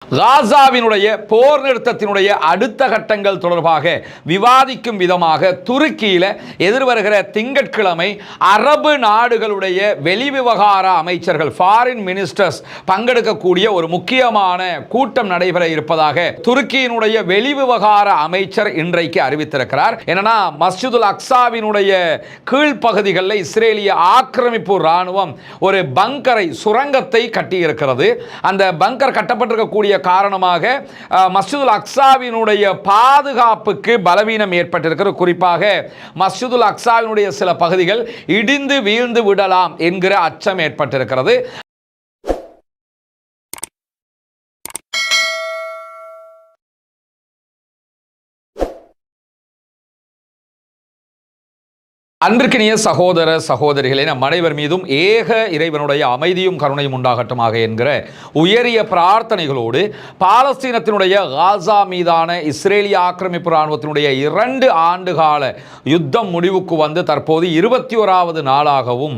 காசாவினுடைய போர் நிறுத்தத்தினுடைய அடுத்த கட்டங்கள் தொடர்பாக விவாதிக்கும் விதமாக துருக்கியில் எதிர்வருகிற திங்கட்கிழமை அரபு நாடுகளுடைய வெளிவிவகார அமைச்சர்கள் ஃபாரின் மினிஸ்டர்ஸ் பங்கெடுக்கக்கூடிய ஒரு முக்கியமான கூட்டம் நடைபெற இருப்பதாக துருக்கியினுடைய வெளிவிவகார அமைச்சர் இன்றைக்கு அறிவித்திருக்கிறார். என்னன்னா மஸ்ஜிதுல் அக்ஸாவினுடைய கீழ்ப்பகுதிகளில் இஸ்ரேலிய ஆக்கிரமிப்பு ராணுவம் ஒரு பங்கரை சுரங்கத்தை கட்டியிருக்கிறது. அந்த பங்கர் கட்டப்பட்டிருக்கக்கூடிய காரணமாக மஸ்ஜிதுல் அக்ஸாவினுடைய பாதுகாப்புக்கு பலவீனம் ஏற்பட்டிருக்கிறது. குறிப்பாக மஸ்ஜிதுல் அக்ஸாவினுடைய சில பகுதிகள் இடிந்து வீழ்ந்து விடலாம் என்கிற அச்சம் ஏற்பட்டிருக்கிறது. அன்பிற்கினிய சகோதர சகோதரிகளே, நம் அனைவர் மீதும் ஏக இறைவனுடைய அமைதியும் கருணையும் உண்டாகட்டுமாக என்கிற உயரிய பிரார்த்தனைகளோடு பாலஸ்தீனத்தினுடைய காசா மீதான இஸ்ரேலிய ஆக்கிரமிப்பு இராணுவத்தினுடைய 2 ஆண்டுகால யுத்தம் முடிவுக்கு வந்து தற்போது 21வது நாளாகவும்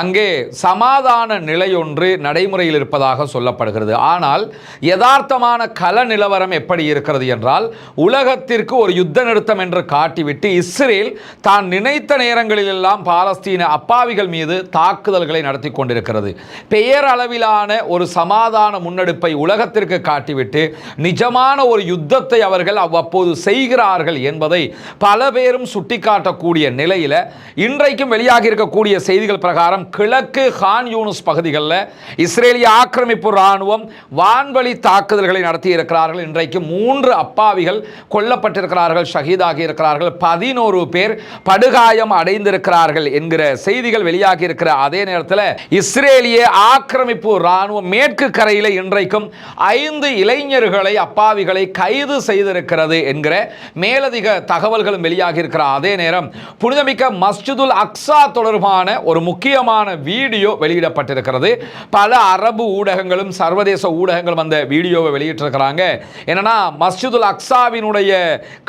அங்கே சமாதான நிலையொன்று நடைமுறையில் இருப்பதாக சொல்லப்படுகிறது. ஆனால் யதார்த்தமான கள நிலவரம் எப்படி இருக்கிறது என்றால், உலகத்திற்கு ஒரு யுத்த நிறுத்தம் என்று காட்டிவிட்டு இஸ்ரேல் தான் நினைத்த நேரம் எல்லாம் பாலஸ்தீன அப்பாவிகள் மீது தாக்குதல்களை நடத்தி கொண்டிருக்கிறது. பெயர் அளவிலான ஒரு சமாதான முன்னெடுப்பை உலகத்திற்கு காட்டிவிட்டு நிஜமான ஒரு யுத்தத்தை அவர்கள் அவ்வப்போது செய்கிறார்கள் என்பதை பல பேரும் சுட்டிக்காட்டக்கூடிய நிலையில் இன்றைக்கும் வெளியாகி இருக்கக்கூடிய செய்திகள் பிரகாரம் கிழக்கு கான் யூனிஸ் பகுதிகளில் இஸ்ரேலிய ஆக்கிரமிப்பு இராணுவம் வான்வழி தாக்குதல்களை நடத்தி இருக்கிறார்கள். இன்றைக்கு 3 அப்பாவிகள் கொல்லப்பட்டிருக்கிறார்கள், ஷஹீதாகி இருக்கிறார்கள், 11 பேர் படுகாயம் அடைந்திருக்கிறார்கள் என்கிற செய்திகள் வெளியாகி இருக்கிற அதே நேரத்தில் இஸ்ரேலிய ஆக்கிரமிப்பு ராணுவம் மேற்கு கரையில் இன்றைக்கும் 5 இளைஞர்களை அப்பாவிகளை கைது செய்திருக்கிறது என்கிற மேலதிக தகவல்களும் வெளியாகி இருக்கிற அதே நேரம் புனிதமிக்க மஸ்ஜிதுல் அக்ஸா தொடர்பான ஒரு முக்கியமான வீடியோ வெளியிடப்பட்டிருக்கிறது. பல அரபு ஊடகங்களும் சர்வதேச ஊடகங்களும் அந்த வீடியோவை வெளியிட்டிருக்கிறாங்க. என்னன்னா மஸ்ஜிதுல் அக்ஸாவினுடைய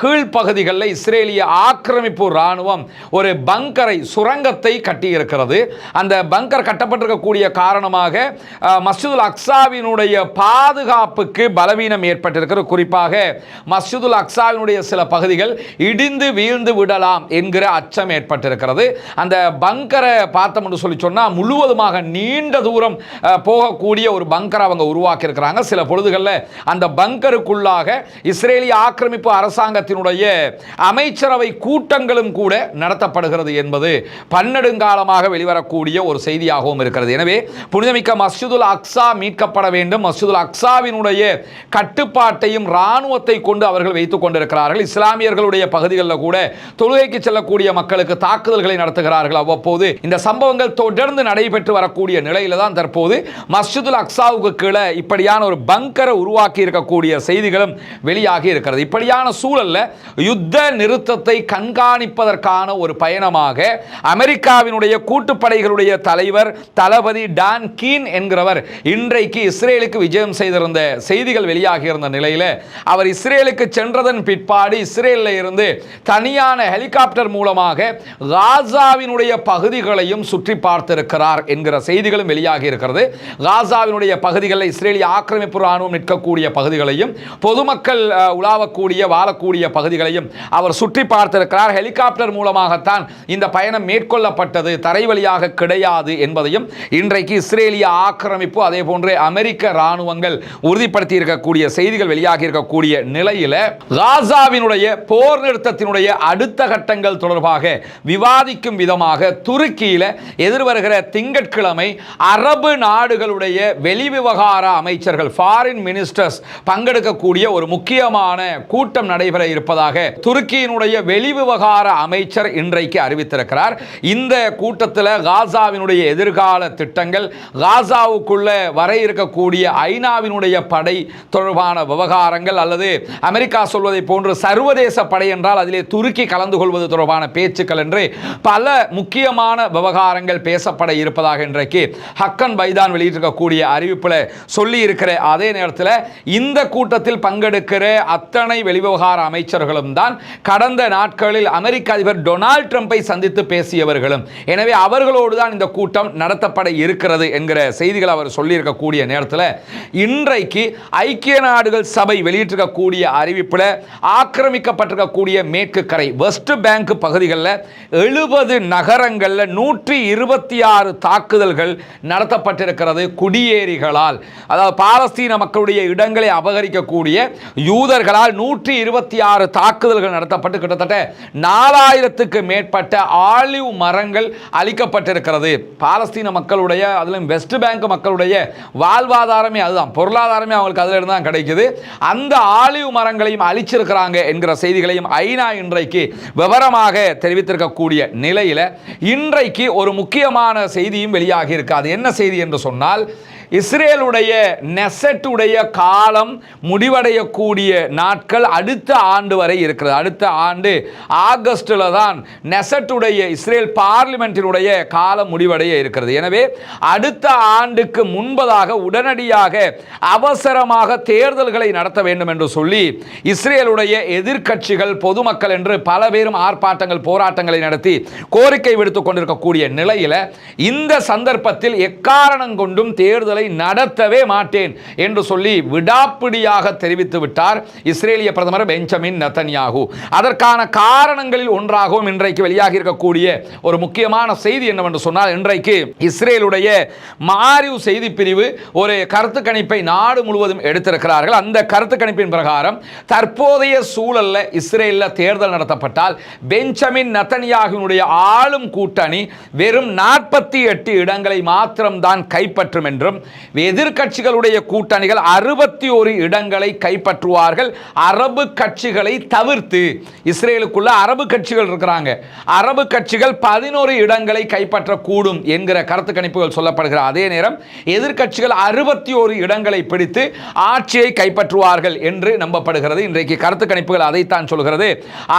கீழ்ப்பகுதிகளில் இஸ்ரேலிய ஆக்கிரமிப்பு ராணுவம் ஒரு பங்கரை சுரங்கத்தை கட்டியிருக்கிறது. அந்த பங்கர் கட்டப்பட்டிருக்கக்கூடிய காரணமாக மஸ்ஜிதுல் அக்ஸாவினுடைய பாதுகாப்புக்கு பலவீனம் ஏற்பட்டிருக்கிறது. குறிப்பாக மஸ்ஜிதுல் அக்ஸாவினுடைய சில பகுதிகள் இடிந்து வீழ்ந்து விடலாம் என்கிற அச்சம் ஏற்பட்டிருக்கிறது. அந்த பங்கரை பார்த்தோம் என்று சொல்லி சொன்னால் முழுவதுமாக நீண்ட தூரம் போகக்கூடிய ஒரு பங்கரை அவங்க உருவாக்கி இருக்கிறாங்க. சில பொழுதுகளில் அந்த பங்கருக்குள்ளாக இஸ்ரேலிய ஆக்கிரமிப்பு அரசாங்கத்தினுடைய அமைச்சரவை கூட்டங்களும் கூட நடத்தப்படுகிறது என்பது பன்னெடுங்காலமாக வெளிவரக்கூடிய ஒரு செய்தியாகவும் இருக்கிறது. எனவே புனிதமிக்க மஸ்ஜிதுல் அக்ஸா மீட்கப்பட வேண்டும். மஸ்ஜிதுல் அக்ஸாவினுடைய கட்டுப்பாட்டையும் இராணுவத்தை கொண்டு அவர்கள் வைத்துக் கொண்டிருக்கிறார்கள். இஸ்லாமியர்களுடைய பகுதிகளில் கூட தொழுகைக்கு செல்லக்கூடிய மக்களுக்கு தாக்குதல்களை நடத்துகிறார்கள். அவ்வப்போது இந்த சம்பவங்கள் தொடர்ந்து நடைபெற்று வரக்கூடிய நிலையில தான் தற்போது மஸ்ஜிதுல் அக்ஸாவுக்கு கீழே இப்படியான ஒரு பங்கரை உருவாக்கி இருக்கக்கூடிய செய்திகளும் வெளியாகி இருக்கிறது. இப்படியான சூழல்ல யுத்த நிறுத்தத்தை கண்காணிப்பதற்கான ஒரு பயணமாக அமெரிக்காவினுடைய கூட்டுப்படைகளுடைய தலைவர் தளபதி டான் கீன் என்கிறவர் இன்றைக்கு இஸ்ரேலுக்கு விஜயம் செய்திருந்த செய்திகள் வெளியாகி இருந்த நிலையில் அவர் இஸ்ரேலுக்கு சென்றதன் பிற்பாடு இஸ்ரேலில் இருந்து தனியான ஹெலிகாப்டர் மூலமாக காசாவினுடைய பகுதிகளையும் சுற்றி பார்த்திருக்கிறார் என்கிற செய்திகளும் வெளியாகி இருக்கிறது. காசாவினுடைய பகுதிகளில் இஸ்ரேலிய ஆக்கிரமிப்பு ராணுவம் நிற்கக்கூடிய பகுதிகளையும் பொதுமக்கள் உலாவக்கூடிய வாழக்கூடிய பகுதிகளையும் அவர் சுற்றி பார்த்திருக்கிறார். ஹெலிகாப்டர் மூலமாகத்தான் இந்த பயணம் மேற்கொள்ளப்பட்டது, தரை வழியாக கிடையாது என்பதையும் இன்றைக்கு இஸ்ரேலிய ஆக்கிரமிப்பு அதே போன்று அமெரிக்க ராணுவங்கள் உறுதிப்படுத்தி இருக்கக்கூடிய செய்திகள் வெளியாகி இருக்கக்கூடிய நிலையில் காசாவினுடைய போர் நிறுத்தத்தினுடைய அடுத்த கட்டங்கள் தொடர்பாக விவாதிக்கும் விதமாக துருக்கியில் எதிர்வருகிற திங்கட்கிழமை அரபு நாடுகளுடைய வெளிவிவகார அமைச்சர்கள் ஃபாரின் மினிஸ்டர்ஸ் பங்கெடுக்கக்கூடிய ஒரு முக்கியமான கூட்டம் நடைபெற இருப்பதாக துருக்கியினுடைய வெளிவிவகார அமைச்சர் இன்றைக்கு அறிவித்திருக்கிறார். இந்த கூட்டத்தில் காசாவினுடைய எதிர்கால திட்டங்கள், காசாவுக்குள்ள வர இருக்கக்கூடிய ஐநாவினுடைய படை தொடர்பான விவகாரங்கள் அல்லது அமெரிக்கா சொல்வதை போன்று சர்வதேச படை என்றால் அதிலே துருக்கி கலந்து கொள்வது தொடர்பான பேச்சுக்கள் என்று பல முக்கியமான விவகாரங்கள் பேசப்பட இருப்பதாக இன்றைக்கு ஹக்கன் பைதான் வெளியிட்டிருக்கக்கூடிய அறிவிப்பில் சொல்லி இருக்கிற அதே நேரத்தில் இந்த கூட்டத்தில் பங்கெடுக்கிற அத்தனை வெளிவிவகார அமைச்சர்களும் தான் கடந்த நாட்களில் அமெரிக்க அதிபர் டொனால்ட் ட்ரம்பை ட்ரம்பை சந்தித்து பேசியவர்களும். எனவே அவர்களோடு தான் இந்த கூட்டம் நடத்தப்பட இருக்கிறது என்கிற செய்திகள் அவர் சொல்லியிருக்கக்கூடிய நேரத்தில் இன்றைக்கு ஐக்கிய நாடுகள் சபை வெளியிட்டிருக்கக்கூடிய அறிவிப்பில் ஆக்கிரமிக்கப்பட்டிருக்கக்கூடிய மேற்கு கரை வெஸ்ட் பேங்க் பகுதிகளில் 70 நகரங்களில் 126 தாக்குதல்கள் நடத்தப்பட்டிருக்கிறது குடியேறிகளால். அதாவது பாலஸ்தீன மக்களுடைய இடங்களை அபகரிக்கக்கூடிய யூதர்களால் 126 தாக்குதல்கள் நடத்தப்பட்டு கிட்டத்தட்ட 4000க்கு மேற்பட்ட ஆலிவ் மரங்கள் அழிக்கப்பட்டிருக்கிறது. பாலஸ்தீன மக்களுடைய அதிலும் வெஸ்ட் பேங்க் மக்களுடைய வாழ்வாதாரமே அதுதான், பொருளாதாரமே அவங்களுக்கு அதில் இருந்து தான் கிடைக்குது. அந்த ஆலிவ் மரங்களையும் அழிச்சிருக்கிறாங்க என்கிற செய்திகளையும் ஐநா இன்றைக்கு விவரமாக தெரிவித்திருக்கக்கூடிய நிலையில் இன்றைக்கு ஒரு முக்கியமான செய்தியும் வெளியாகி இருக்காது. என்ன செய்தி என்று சொன்னால், இஸ்ரேலுடைய நெசட்டுடைய காலம் முடிவடையக்கூடிய நாட்கள் அடுத்த ஆண்டு வரை இருக்கிறது. அடுத்த ஆண்டு ஆகஸ்டில் தான் நெசட்டுடைய இஸ்ரேல் பார்லிமெண்டினுடைய காலம் முடிவடைய இருக்கிறது. எனவே அடுத்த ஆண்டுக்கு முன்பதாக உடனடியாக அவசரமாக தேர்தல்களை நடத்த வேண்டும் என்று சொல்லி இஸ்ரேலுடைய எதிர்க்கட்சிகள் பொதுமக்கள் என்று பல பேரும் ஆர்ப்பாட்டங்கள் போராட்டங்களை நடத்தி கோரிக்கை விடுத்துக் கொண்டிருக்கக்கூடிய நிலையில் இந்த சந்தர்ப்பத்தில் எக்காரணம் கொண்டும் தேர்தல் நடத்தவே மாட்டேன் என்று சொல்லி விடாப்பிடியாக தெரிவித்து விட்டார் இஸ்ரேலிய பிரதமர் பெஞ்சமின் நெதன்யாகு. அதற்கான காரணங்களில் ஒன்றாகவும் இன்றைக்கு வெளியாகி இருக்கக்கூடிய ஒரு முக்கியமான செய்தி என்னவென்று சொன்னால், இன்றைக்கு இஸ்ரேலுடைய மாரிவ் செய்தி பிரிவு ஒரு கருத்து கணிப்பை நாடு முழுவதும் எடுத்திருக்கிறார்கள். அந்த கருத்து கணிப்பின் பிரகாரம் தற்போதைய சூழல்ல இஸ்ரேலில் தேர்தல் நடத்தப்பட்டால் பெஞ்சமின் நெதன்யாகுவினுடைய ஆளும் கூட்டணி வெறும் 48 இடங்களை மாத்திரம்தான் கைப்பற்றும் என்றும், எதிர்க்கட்சிகளுடைய கூட்டணிகள் 61 இடங்களை கைப்பற்றுவார்கள். அரபு கட்சிகளை தவிர்த்து இஸ்ரேலுக்குள்ள அரபு கட்சிகள் இருக்கிறாங்க, அரபு கட்சிகள் 11 இடங்களை கைப்பற்றக்கூடும் என்கிற கருத்து கணிப்புகள் சொல்லப்படுகிற அதே நேரம் எதிர்க்கட்சிகள் 61 இடங்களை பிடித்து ஆட்சியை கைப்பற்றுவார்கள் என்று நம்பப்படுகிறது. இன்றைக்கு கருத்து கணிப்புகள் அதைத்தான் சொல்கிறது.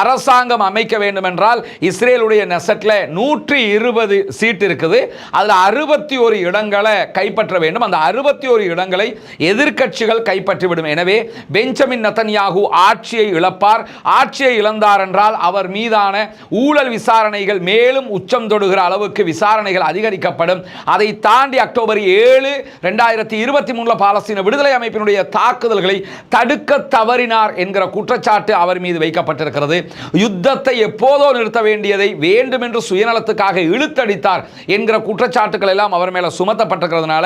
அரசாங்கம் அமைக்க வேண்டும் என்றால் இஸ்ரேலுடைய நெசட்ல 120 சீட் இருக்குது, அதில் 61 இடங்களை கைப்பற்ற வேண்டும். அந்த 61 இடங்களை எதிர்க்கட்சிகள் கைப்பற்றிவிடும். எனவே பெஞ்சமின் நெதன்யாகு ஆட்சியை இழப்பார். ஆட்சியை இழந்தார் என்றால் அவர் மீதான ஊழல் விசாரணைகள் மேலும் உச்சம் தொடுகிற அளவுக்கு விசாரணைகள் அதிகரிக்கப்படும். அதை தாண்டி அக்டோபர் 7, 2023 பாலஸ்தீன விடுதலை அமைப்பினுடைய தாக்குதல்களை தடுக்க தவறினார் என்கிற குற்றச்சாட்டு அவர் மீது வைக்கப்பட்டிருக்கிறது. யுத்தத்தை எப்போதோ நிறுத்த வேண்டியதை வேண்டுமென்று சுயநலத்துக்காக இழுத்தடித்தார் என்கிற குற்றச்சாட்டுகள் எல்லாம் அவர் மேல சுமத்தப்பட்டிருக்கிறதுனால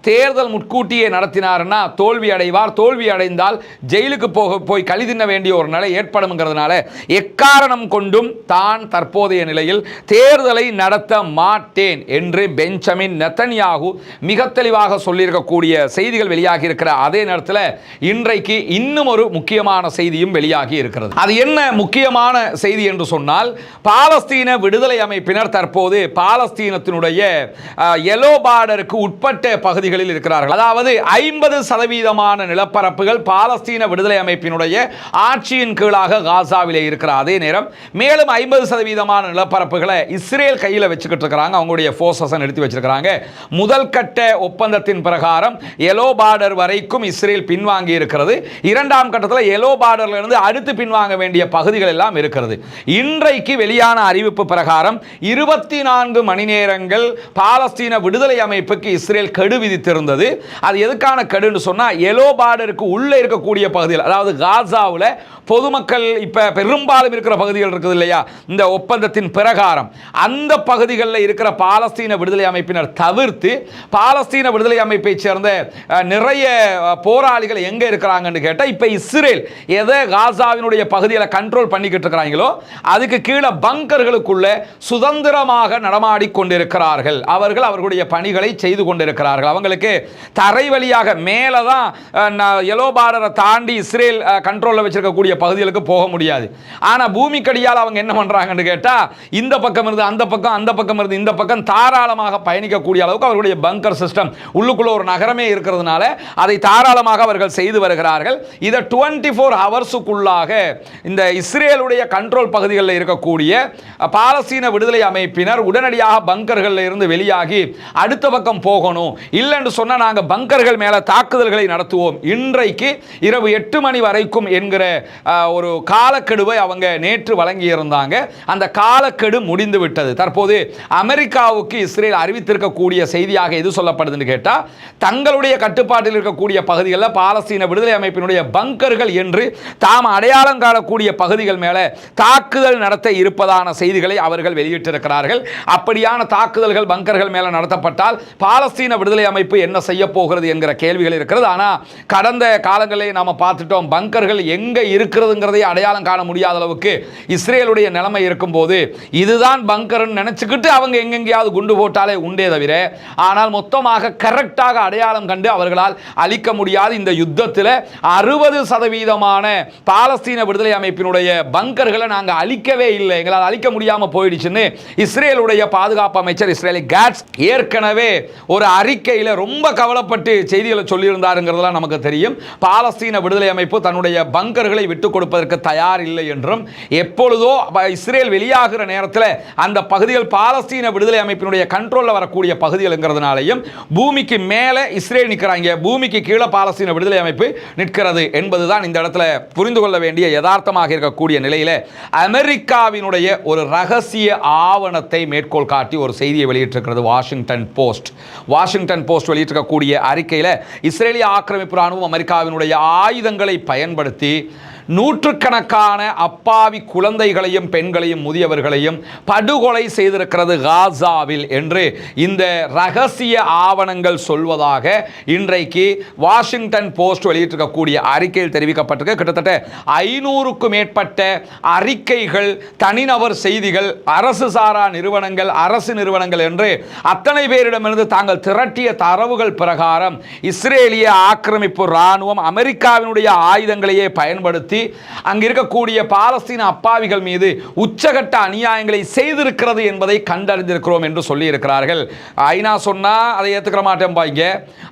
தேர்தல் முன்கூட்டியே நடத்தினார்னா தோல்வி அடைவார். தோல்வி அடைந்தால் ஜெயிலுக்கு போய் கழி தின்ன வேண்டிய ஒரு நிலை ஏற்படும்ங்கிறதுனால எக்காரணம் கொண்டும் தான் தற்போதைய நிலையில் தேர்தலை நடத்த மாட்டேன் என்று பெஞ்சமின் நெதன்யாகு மிக தெளிவாக சொல்லியிருக்கக்கூடிய செய்திகள் வெளியாகி இருக்கிற அதே நேரத்தில் இன்றைக்கு இன்னும் ஒரு முக்கியமான செய்தியும் வெளியாகி இருக்கிறது. அது என்ன முக்கியமான செய்தி என்று சொன்னால், பாலஸ்தீன விடுதலை அமைப்பினர் தற்போது பாலஸ்தீனத்தினுடைய எல்லோ பார்டருக்கு உட்பட்ட பகுதிகளில் இருக்கிறார்கள். அதாவது 50% நிலப்பரப்புகள் பாலஸ்தீன விடுதலை அமைப்பினுடைய ஆட்சியின் கீழாக காசாவிலே இருக்கிற அதே நேரம் மேலும் 50% நிலப்பரப்புகளை இஸ்ரேல் கையில் வச்சுக்கிட்டு இருக்கிறாங்க. அவங்களுடைய போர்சஸ் எடுத்து வச்சிருக்கிறாங்க. முதல் கட்ட ஒப்பந்தத்தின் பிரகாரம் எல்லோ பார்டர் வரைக்கும் இஸ்ரேல் பின்வாங்கி இருக்கிறது. இரண்டாம் கட்டத்தில் எல்லோ பார்டர்ல இருந்து அடுத்து பின்வாங்க வேண்டிய பகுதிகள் எல்லாம் இருக்கிறது. இன்றைக்கு வெளியான அறிவிப்பு பிரகாரம் 24 மணி நேரங்கள் பாலஸ்தீன விடுதலை அமைப்புக்கு இஸ்ரேல் கெடு விதித்திருந்தது. அது எதுக்கான கெடுன்னு சொன்னா, எல்லோ பார்டருக்கு உள்ள இருக்கக்கூடிய பகுதிகள், அதாவது காசாவில் பொதுமக்கள் இப்ப பெரும்பாலும் இருக்கிற பகுதிகள் இருக்குது இல்லையா, இந்த ஒப்பந்தத்தின் பிரகாரம் அந்த பகுதிகளில் இருக்கிற பாலஸ்தீன விடுதலை அமைப்பினர் தவிர்த்து பாலஸ்தீன விடுதலை அமைப்பை சேர்ந்த நிறைய போராளிகள் எங்க இருக்கிறாங்கன்னு கேட்டா, இப்ப இஸ்ரேல் எதை காசாவினுடைய பகுதிகளை கண்ட்ரோல் பண்ணிக்கிட்டு இருக்கிறாங்களோ அதுக்கு கீழே பங்கர்களுக்குள்ள சுதந்திரமாக நடமாடி கொண்டிருக்கிறார்கள். அவர்கள் அவர்களுடைய பணிகளை செய்து கொண்டிருக்கிறார்கள். அவங்களுக்கு தரை வழியாக மேலதான் எல்லோ பார்டரை தாண்டி இஸ்ரேல் கண்ட்ரோல்ல வச்சிருக்கக்கூடிய பகுதிகளுக்கு போக முடியாது. ஆனா பூமிக்கடியால் அவங்க என்ன பண்றாங்கன்னு கேட்டா, இந்த பக்கம் இருந்து அந்த பக்கம், அந்த பக்கம் இருந்து இந்த பக்கம் தாராளமாக பயணிக்கக்கூடிய அளவுக்கு அவர்களுடைய பங்கர் சிஸ்டம் உள்ளுக்குள்ள ஒரு நகரமே இருக்கிறதுனால அதை தாராளமாக அவர்கள் செய்து வருகிறார்கள். இதை 24 ஹவர்ஸுக்குள்ளாக இந்த இஸ்ரேலுடைய கண்ட்ரோல் பகுதிகளில் இருக்கக்கூடிய பாலஸ்தீன விடுதலை அமைப்பினர் உடனடியாக பங்கர்களில் இருந்து வெளியாகி அடுத்த பக்கம் போகணும், இல்ல இல்லைன்னு சொன்னால் நாங்கள் பங்கர்கள் மேலே தாக்குதல்களை நடத்துவோம். இன்றைக்கு இரவு 8 மணி வரைக்கும் என்கிற ஒரு காலக்கெடுவை அவங்க நேற்று வழங்கியிருந்தாங்க. அந்த காலக்கெடு முடிந்து விட்டது. தற்போது அமெரிக்காவுக்கு இஸ்ரேல் அறிவித்திருக்கக்கூடிய செய்தியாக எது சொல்லப்படுதுன்னு கேட்டால், தங்களுடைய கட்டுப்பாட்டில் இருக்கக்கூடிய பகுதிகளில் பாலஸ்தீன விடுதலை அமைப்பினுடைய பங்கர்கள் என்று தாம் அடையாளம் காணக்கூடிய பகுதிகள் மேலே தாக்குதல் நடத்த இருப்பதான செய்திகளை அவர்கள் வெளியிட்டிருக்கிறார்கள். அப்படியான தாக்குதல்கள் பங்கர்கள் மேலே நடத்தப்பட்டால் பாலஸ்தீன விடுதலை அமைப்பு என்ன செய்ய போகிறது என்கிற கேள்விகள் இருக்கிறது. ஆனால் கடந்த காலங்களில் நாம் பார்த்துட்டோம், பங்கர்கள் எங்கே இருக்கிறதுங்கிறதை அடையாளம் காண முடியாத அளவுக்கு இஸ்ரேலுடைய நிலைமை இருக்கும்போது இதுதான் பங்கர்னு நினைச்சுக்கிட்டு அவங்க எங்கெங்கேயாவது குண்டு போட்டாலே உண்டே தவிர, ஆனால் மொத்தமாக கரெக்டாக அடையாளம் கண்டு அவர்களால் அழிக்க முடியாது. இந்த யுத்தத்தில் 60% பாலஸ்தீன விடுதலை அமைப்பினுடைய பங்கர்களை நாங்கள் அழிக்கவே இல்லை, எங்களால் அழிக்க முடியாமல் போயிடுச்சுன்னு இஸ்ரேலுடைய பாதுகாப்பு அமைச்சர் இஸ்ரேலி காட்ஸ் ஏற்கனவே ஒரு அறிக்கையில் ரொம்ப கவலைப்பட்டு செய்திகளை சொல்லியிருந்தாருங்கிறதுலாம் நமக்கு தெரியும். பாலஸ்தீன விடுதலை அமைப்பு தன்னுடைய பங்கர்களை விட்டுக் கொடுப்பதற்கு தயார் இல்லை என்றும், எப்பொழுதோ இஸ்ரேல் வெளியாகிற நேரத்தில் அந்த பகுதிகள் பாலஸ்தீன விடுதலை அமைப்பினுடைய கண்ட்ரோலில் வரக்கூடிய பகுதிகள்ங்கிறதுனாலையும் பூமிக்கு மேலே இஸ்ரேல் நிற்கிறாங்க, பூமிக்கு கீழே பாலஸ்தீன விடுதலை அமைப்பு நிற்கிறது என்பதுதான் இந்த இடத்துல புரிந்து கொள்ள வேண்டிய யதார்த்தமாக இருக்கக்கூடிய நிலையில் அமெரிக்காவினுடைய ஒரு ரகசிய ஆவணத்தை மேற்கோள் காட்டி ஒரு செய்தியை வெளியிட்டிருக்கிறது வாஷிங்டன் போஸ்ட் வெளியிட்டிருக்கக்கூடிய அறிக்கையில், இஸ்ரேலிய ஆக்கிரமிப்பு ராணுவம் அமெரிக்காவினுடைய ஆயுதங்களை பயன்படுத்தி நூற்றுக்கணக்கான அப்பாவி குழந்தைகளையும் பெண்களையும் முதியவர்களையும் படுகொலை செய்திருக்கிறது காசாவில் என்று இந்த ரகசிய ஆவணங்கள் சொல்வதாக இன்றைக்கு வாஷிங்டன் போஸ்ட் வெளியிட்டிருக்கக்கூடிய அறிக்கையில் தெரிவிக்கப்பட்டிருக்கு. கிட்டத்தட்ட 500க்கும் மேற்பட்ட அறிக்கைகள், தனிநபர் செய்திகள், அரசு சாரா நிறுவனங்கள், அரசு நிறுவனங்கள் என்று அத்தனை பேரிடமிருந்து தாங்கள் திரட்டிய தரவுகள் பிரகாரம் இஸ்ரேலிய ஆக்கிரமிப்பு ராணுவம் அமெரிக்காவினுடைய ஆயுதங்களையே பயன்படுத்தி அங்கு இருக்கக்கூடிய பாலஸ்தீன அப்பாவிகள் மீது உச்சகட்ட அநியாயங்களை செய்திருக்கிறது என்பதை கண்டறிந்திருக்கிறோம் என்று சொல்லி இருக்கிறார்கள். ஐநா சொன்னா அதை ஏத்துக்கிற மாட்டேன் பாய்ங்க,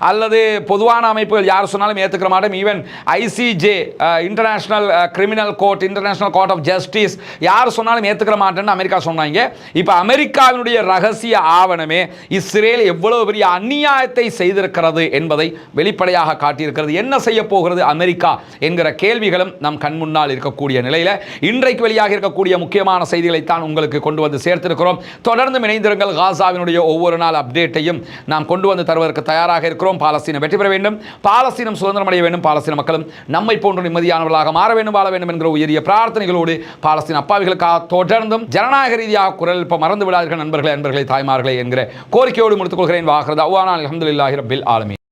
அல்லது பொதுவான அமைப்புகள் யார் சொன்னாலும் ஏத்துக்கிற மாட்டேன், even ICJ international criminal court, international court of justice யார் சொன்னாலும் ஏத்துக்கிற மாட்டேன்னு அமெரிக்கா சொன்னாங்க. இப்ப அமெரிக்காவினுடைய ரகசிய ஆவணமே இஸ்ரேல் எவ்வளவு பெரிய அநியாயத்தை செய்திருக்கிறது என்பதை வெளிப்படையாக காட்டியிருக்கிறது. என்ன செய்ய போகிறது அமெரிக்கா என்கிற கேள்விகளும் நம் கண் முன்னால் இருக்கக்கூடிய நிலையில் இன்றைக்கு வெளியாக இருக்கக்கூடிய முக்கியமான செய்திகளை தான் உங்களுக்கு கொண்டு வந்து சேர்த்திருக்கிறோம். தொடர்ந்து இணைந்திருங்கள். காசாவினுடைய ஒவ்வொரு நாள் அப்டேட்டையும் நாம் கொண்டு வந்து தருவதற்கு தயாராக இருக்கிறோம். பாலஸ்தீனம் வெற்றி பெற வேண்டும், பாலஸ்தீனம் சுதந்திரம் அடைய வேண்டும், பாலஸ்தீன மக்களும் நம்மை போன்ற நிம்மதியானவர்களாக மாற வேண்டும், வாழ வேண்டும் என்கிற உயரிய பிரார்த்தனைகளோடு பாலஸ்தீன அப்பாவிகளுக்காக தொடர்ந்தும் ஜனநாயக ரீதியாக குரல் இப்ப மறந்து விடாதீர்கள் நண்பர்களே, அன்பர்களே, தாய்மார்களே என்கிற கோரிக்கையோடு முடித்துக் கொள்கிறேன். வாஹ்ரத் அவ்வானா அல்ஹம்துலில்லாஹி ரப்பில் ஆலமீன்.